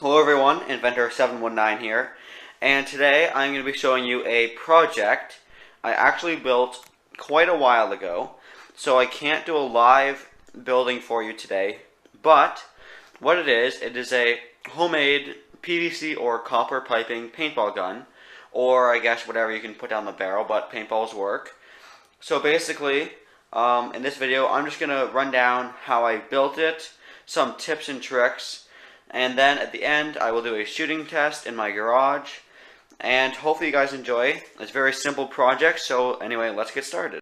Hello everyone, Inventor719 here, and today I'm going to be showing you a project I actually built quite a while ago, so I can't do a live building for you today, but what it is a homemade PVC or copper piping paintball gun, or I guess whatever you can put down the barrel, but paintballs work. So basically, in this video I'm just going to run down how I built it, some tips and tricks, and then at the end I will do a shooting test in my garage, and hopefully you guys enjoy. It's a very simple project, so anyway, let's get started.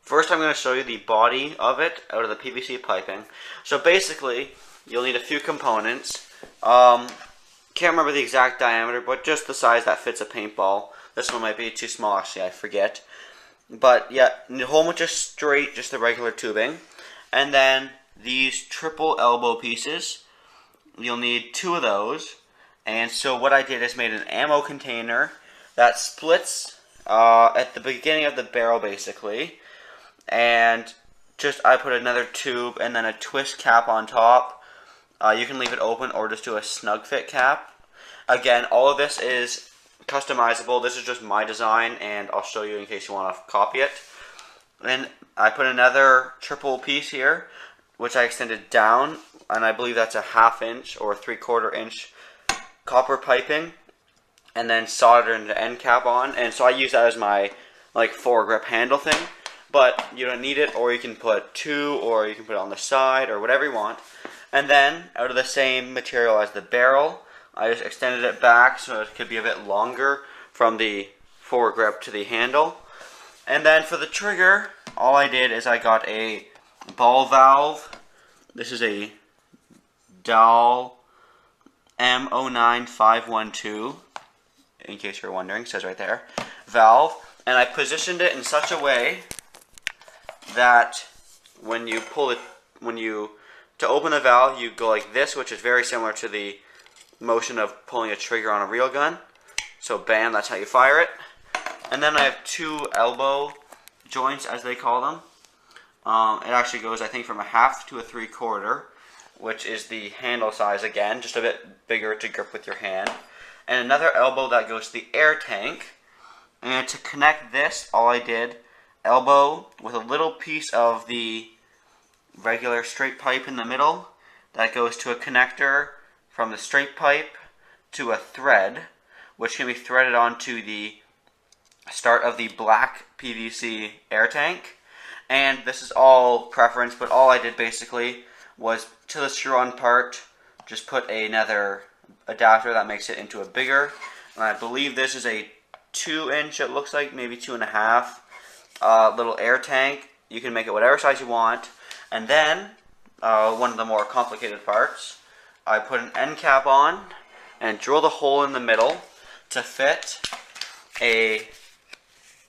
First I'm going to show you the body of it out of the PVC piping. So basically, you'll need a few components. Can't remember the exact diameter, but just the size that fits a paintball. This one might be too small, actually, I forget. But yeah, a whole bunch of straight, just the regular tubing. And then these triple elbow pieces. You'll need 2 of those. And so what I did is made an ammo container that splits at the beginning of the barrel, basically. And just I put another tube and then a twist cap on top. You can leave it open or just do a snug fit cap. Again, all of this is customizable. This is just my design, and I'll show you in case you want to copy it. And I put another triple piece here, which I extended down, and I believe that's a 1/2 inch or 3/4 inch copper piping, and then soldered an end cap on. And so I use that as my like foregrip handle thing, but you don't need it, or you can put 2, or you can put it on the side, or whatever you want. And then out of the same material as the barrel, I just extended it back so it could be a bit longer from the foregrip to the handle. And then for the trigger, all I did is I got a ball valve. This is a Dahl M09512, in case you're wondering, it says right there, valve. And I positioned it in such a way that when you pull it, to open the valve, you go like this, which is very similar to the motion of pulling a trigger on a real gun. So bam, that's how you fire it. And then I have 2 elbow joints, as they call them. It actually goes, I think, from a 1/2 to a 3/4, which is the handle size again, just a bit bigger to grip with your hand. And another elbow that goes to the air tank. And to connect this, all I did, elbow with a little piece of the regular straight pipe in the middle that goes to a connector from the straight pipe to a thread, which can be threaded onto the start of the black PVC air tank. And this is all preference, but all I did basically was to the screw-on part, just put another adapter that makes it into a bigger. And I believe this is a 2-inch, it looks like, maybe 2.5, little air tank. You can make it whatever size you want. And then, one of the more complicated parts, I put an end cap on and drilled a hole in the middle to fit a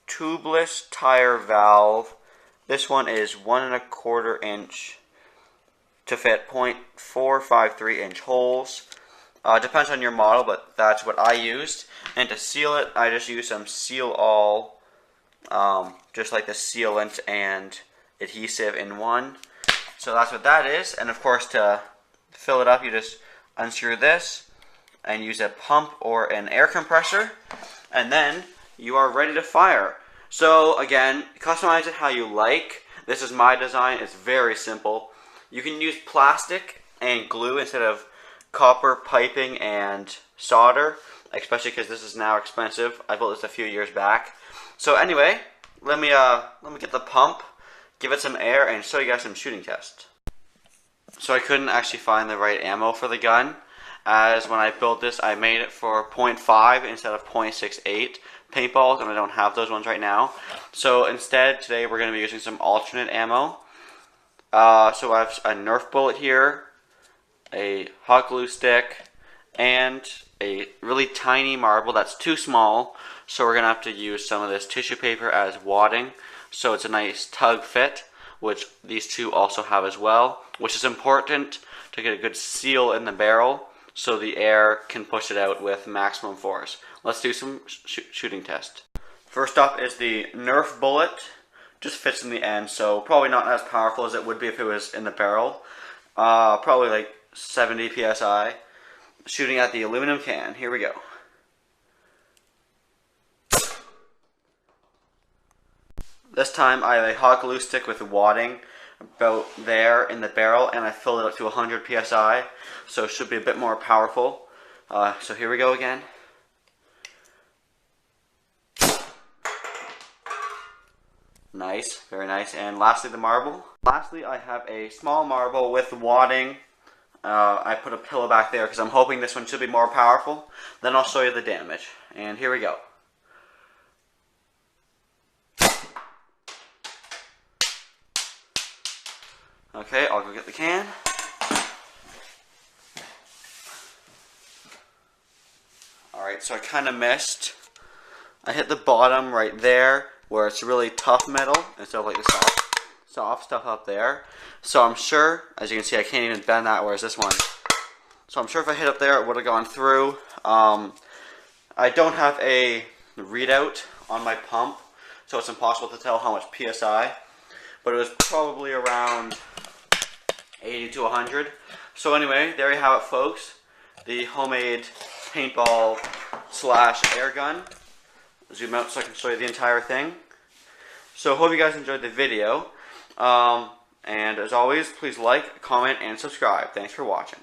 tubeless tire valve. This one is 1.25 inch to fit 0.453 inch holes. Depends on your model, but that's what I used. And to seal it, I just used some Seal All, just like the sealant and adhesive in one. So that's what that is. And of course, to fill it up, you just unscrew this and use a pump or an air compressor, and then you are ready to fire. So again, customize it how you like. This is my design. It's very simple. You can use plastic and glue instead of copper piping and solder, especially because this is now expensive. I built this a few years back. So anyway, let me get the pump, give it some air, and show you guys some shooting tests. So I couldn't actually find the right ammo for the gun, as when I built this I made it for 0.5 instead of 0.68 paintballs, and I don't have those ones right now. So instead, today we're going to be using some alternate ammo. So I have a Nerf bullet here, a hot glue stick, and a really tiny marble that's too small, so we're going to have to use some of this tissue paper as wadding, so it's a nice tug fit, which these 2 also have as well, which is important to get a good seal in the barrel so the air can push it out with maximum force. Let's do some shooting test. First up is the Nerf bullet just fits in the end, so probably not as powerful as it would be if it was in the barrel. Probably like 70 psi. Shooting at the aluminum can. Here we go. This time I have a hot glue stick with wadding about there in the barrel, and I filled it up to 100 psi, so it should be a bit more powerful. So here we go again. Nice, very nice. And lastly, the marble. Lastly, I have a small marble with wadding. I put a pillow back there because I'm hoping this one should be more powerful. Then I'll show you the damage. And here we go. Okay, I'll go get the can. Alright, so I kind of missed. I hit the bottom right there where it's really tough metal instead of like the soft stuff up there. So I'm sure, as you can see, I can't even bend that, whereas this one. So I'm sure if I hit up there, it would have gone through. I don't have a readout on my pump, so it's impossible to tell how much PSI, but it was probably around 80 to 100. So anyway, there you have it, folks. The homemade paintball / air gun. Zoom out so I can show you the entire thing. So hope you guys enjoyed the video. And as always, please like, comment, and subscribe. Thanks for watching.